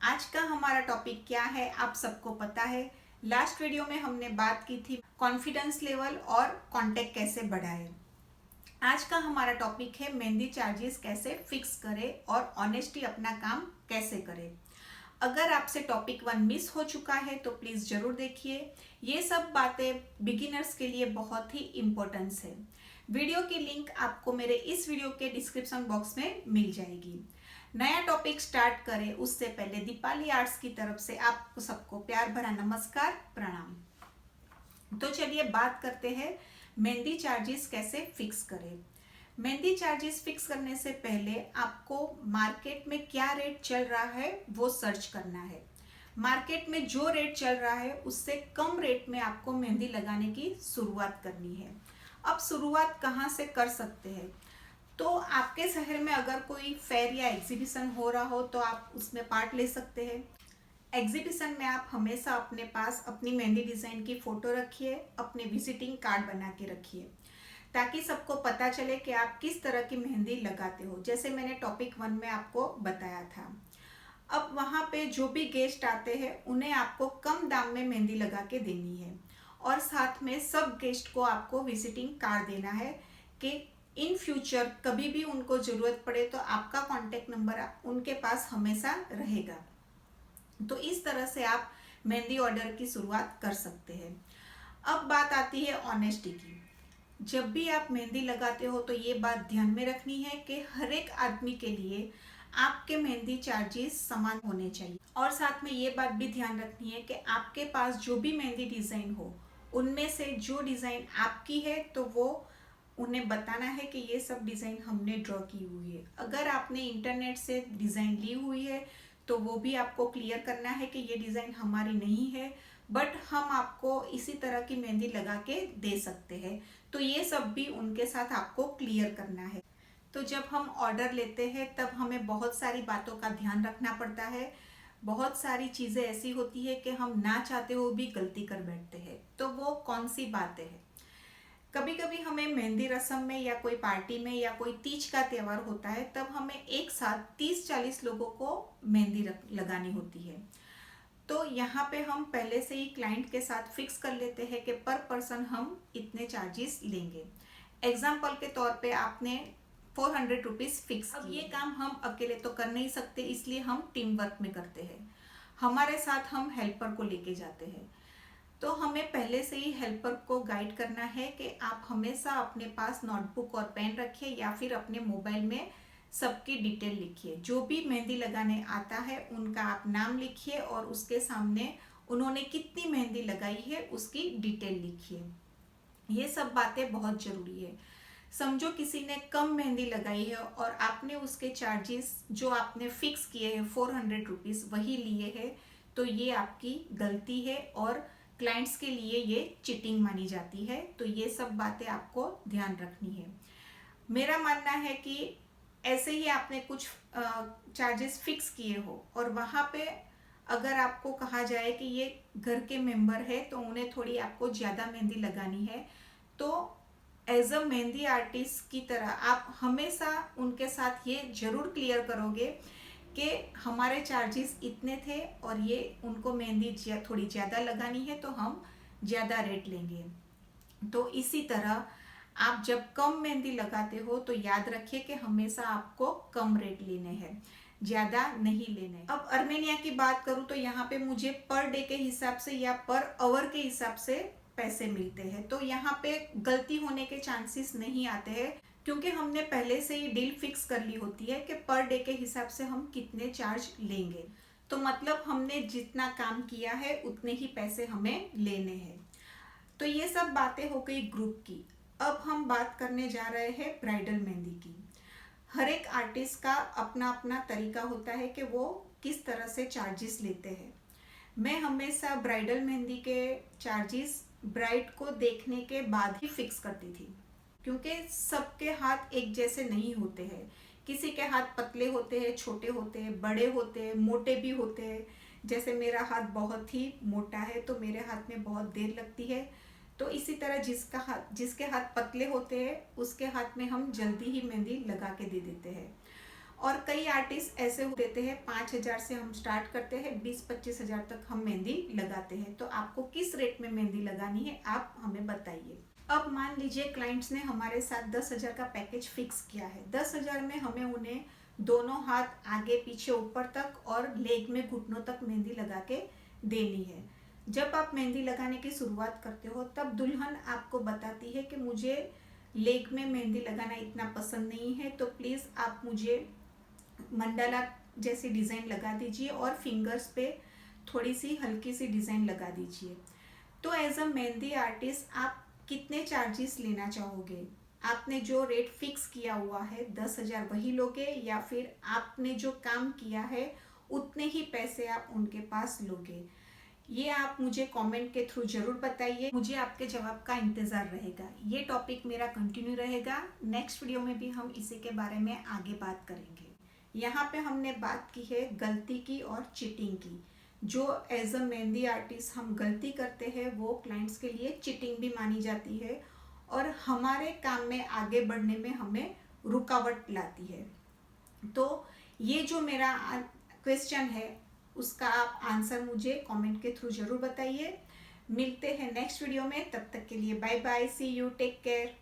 आज का हमारा टॉपिक क्या है आप सबको पता है। लास्ट वीडियो में हमने बात की थी कॉन्फिडेंस लेवल और कांटेक्ट कैसे बढ़ाए। आज का हमारा टॉपिक है मेहंदी चार्जेस कैसे फिक्स करें और ऑनेस्टली अपना काम कैसे करें। अगर आपसे टॉपिक 1 मिस हो चुका है तो प्लीज़ ज़रूर देखिए। ये सब बातें बिगिनर्स के लिए बहुत ही इम्पोर्टेंस है। वीडियो की लिंक आपको मेरे इस वीडियो के डिस्क्रिप्शन बॉक्स में मिल जाएगी। नया टॉपिक स्टार्ट करें उससे पहले दीपाली आर्ट्स की तरफ से आपको सबको प्यार भरा नमस्कार प्रणाम। तो चलिए बात करते हैं मेहंदी चार्जेस कैसे फिक्स करें। मेहंदी चार्जेस फिक्स करने से पहले आपको मार्केट में क्या रेट चल रहा है वो सर्च करना है। मार्केट में जो रेट चल रहा है उससे कम रेट में आपको मेहंदी लगाने की शुरुआत करनी है। अब शुरुआत कहाँ से कर सकते हैं? तो आपके शहर में अगर कोई फेयर या एग्जीबिशन हो रहा हो तो आप उसमें पार्ट ले सकते हैं। एग्जीबिशन में आप हमेशा अपने पास अपनी मेहंदी डिज़ाइन की फ़ोटो रखिए, अपने विजिटिंग कार्ड बना के रखिए ताकि सबको पता चले कि आप किस तरह की मेहंदी लगाते हो, जैसे मैंने टॉपिक 1 में आपको बताया था। अब वहाँ पे जो भी गेस्ट आते हैं उन्हें आपको कम दाम में मेहंदी लगा के देनी है और साथ में सब गेस्ट को आपको विजिटिंग कार्ड देना है कि इन फ्यूचर कभी भी उनको ज़रूरत पड़े तो आपका कॉन्टेक्ट नंबर उनके पास हमेशा रहेगा। तो इस तरह से आप मेहंदी ऑर्डर की शुरुआत कर सकते हैं। अब बात आती है ऑनेस्टी की। जब भी आप मेहंदी लगाते हो तो ये बात ध्यान में रखनी है कि हर एक आदमी के लिए आपके मेहंदी चार्जेस समान होने चाहिए और साथ में ये बात भी ध्यान रखनी है कि आपके पास जो भी मेहंदी डिज़ाइन हो उनमें से जो डिज़ाइन आपकी है तो वो उन्हें बताना है कि ये सब डिज़ाइन हमने ड्रॉ की हुई है। अगर आपने इंटरनेट से डिज़ाइन ली हुई है तो वो भी आपको क्लियर करना है कि ये डिज़ाइन हमारी नहीं है, बट हम आपको इसी तरह की मेहंदी लगा के दे सकते हैं। तो ये सब भी उनके साथ आपको क्लियर करना है। तो जब हम ऑर्डर लेते हैं तब हमें बहुत सारी बातों का ध्यान रखना पड़ता है। बहुत सारी चीज़ें ऐसी होती है कि हम ना चाहते हुए भी गलती कर बैठते हैं। तो वो कौन सी बातें हैं? कभी कभी हमें मेहंदी रस्म में या कोई पार्टी में या कोई तीज का त्यौहार होता है तब हमें एक साथ 30-40 लोगों को मेहंदी लगानी होती है। तो यहाँ पे हम पहले से ही क्लाइंट के साथ फिक्स कर लेते हैं कि पर पर्सन हम इतने चार्जेस लेंगे। एग्जाम्पल के तौर पे आपने 400 रुपीज़ फिक्स किए। अब ये काम हम अकेले तो कर नहीं सकते, इसलिए हम टीम वर्क में करते हैं। हमारे साथ हम हेल्पर को लेके जाते हैं। तो हमें पहले से ही हेल्पर को गाइड करना है कि आप हमेशा अपने पास नोटबुक और पेन रखिए या फिर अपने मोबाइल में सबकी डिटेल लिखिए। जो भी मेहंदी लगाने आता है उनका आप नाम लिखिए और उसके सामने उन्होंने कितनी मेहंदी लगाई है उसकी डिटेल लिखिए। ये सब बातें बहुत ज़रूरी है। समझो किसी ने कम मेहंदी लगाई है और आपने उसके चार्जेस जो आपने फिक्स किए हैं 400 रुपीज़ वही लिए हैं, तो ये आपकी गलती है और क्लाइंट्स के लिए ये चीटिंग मानी जाती है। तो ये सब बातें आपको ध्यान रखनी है। मेरा मानना है कि ऐसे ही आपने कुछ चार्जेस फिक्स किए हो और वहाँ पे अगर आपको कहा जाए कि ये घर के मेंबर है तो उन्हें थोड़ी आपको ज़्यादा मेहंदी लगानी है, तो एज अ मेहंदी आर्टिस्ट की तरह आप हमेशा उनके साथ ये ज़रूर क्लियर करोगे कि हमारे चार्जेस इतने थे और ये उनको मेहंदी थोड़ी ज़्यादा लगानी है तो हम ज़्यादा रेट लेंगे। तो इसी तरह आप जब कम मेहंदी लगाते हो तो याद रखिए कि हमेशा आपको कम रेट लेने हैं, ज़्यादा नहीं लेने। अब अर्मेनिया की बात करूँ तो यहाँ पे मुझे पर डे के हिसाब से या पर आवर के हिसाब से पैसे मिलते हैं। तो यहाँ पे गलती होने के चांसेस नहीं आते हैं क्योंकि हमने पहले से ही डील फिक्स कर ली होती है कि पर डे के हिसाब से हम कितने चार्ज लेंगे। तो मतलब हमने जितना काम किया है उतने ही पैसे हमें लेने हैं। तो ये सब बातें हो गई ग्रुप की। अब हम बात करने जा रहे हैं ब्राइडल मेहंदी की। हर एक आर्टिस्ट का अपना अपना तरीका होता है कि वो किस तरह से चार्जेस लेते हैं। मैं हमेशा ब्राइडल मेहंदी के चार्जेस ब्राइड को देखने के बाद ही फिक्स करती थी क्योंकि सबके हाथ एक जैसे नहीं होते हैं। किसी के हाथ पतले होते हैं, छोटे होते हैं, बड़े होते हैं, मोटे भी होते हैं। जैसे मेरा हाथ बहुत ही मोटा है तो मेरे हाथ में बहुत देर लगती है। तो इसी तरह जिसके हाथ पतले होते हैं उसके हाथ में हम जल्दी ही मेहंदी लगा के दे देते हैं। और कई आर्टिस्ट ऐसे देते हैं 5,000 से हम स्टार्ट करते हैं, 20-25 हज़ार तक हम मेहंदी लगाते हैं। तो आपको किस रेट में मेहंदी लगानी है आप हमें बताइए। अब मान लीजिए क्लाइंट्स ने हमारे साथ 10,000 का पैकेज फिक्स किया है। 10,000 में हमें उन्हें दोनों हाथ आगे पीछे ऊपर तक और लेग में घुटनों तक मेहंदी लगा के देनी है। जब आप मेहंदी लगाने की शुरुआत करते हो तब दुल्हन आपको बताती है कि मुझे लेग में मेहंदी लगाना इतना पसंद नहीं है, तो प्लीज़ आप मुझे मंडाला जैसी डिज़ाइन लगा दीजिए और फिंगर्स पे थोड़ी सी हल्की सी डिज़ाइन लगा दीजिए। तो एज अ मेहंदी आर्टिस्ट आप कितने चार्जेस लेना चाहोगे? आपने जो रेट फिक्स किया हुआ है 10,000 वही लोगे, या फिर आपने जो काम किया है उतने ही पैसे आप उनके पास लोगे? ये आप मुझे कमेंट के थ्रू जरूर बताइए, मुझे आपके जवाब का इंतज़ार रहेगा। ये टॉपिक मेरा कंटिन्यू रहेगा, नेक्स्ट वीडियो में भी हम इसी के बारे में आगे बात करेंगे। यहाँ पे हमने बात की है गलती की और चीटिंग की। जो एज अ मेहंदी आर्टिस्ट हम गलती करते हैं वो क्लाइंट्स के लिए चीटिंग भी मानी जाती है और हमारे काम में आगे बढ़ने में हमें रुकावट लाती है। तो ये जो मेरा क्वेश्चन है उसका आप आंसर मुझे कमेंट के थ्रू जरूर बताइए। मिलते हैं नेक्स्ट वीडियो में, तब तक के लिए bye bye, see you, take care.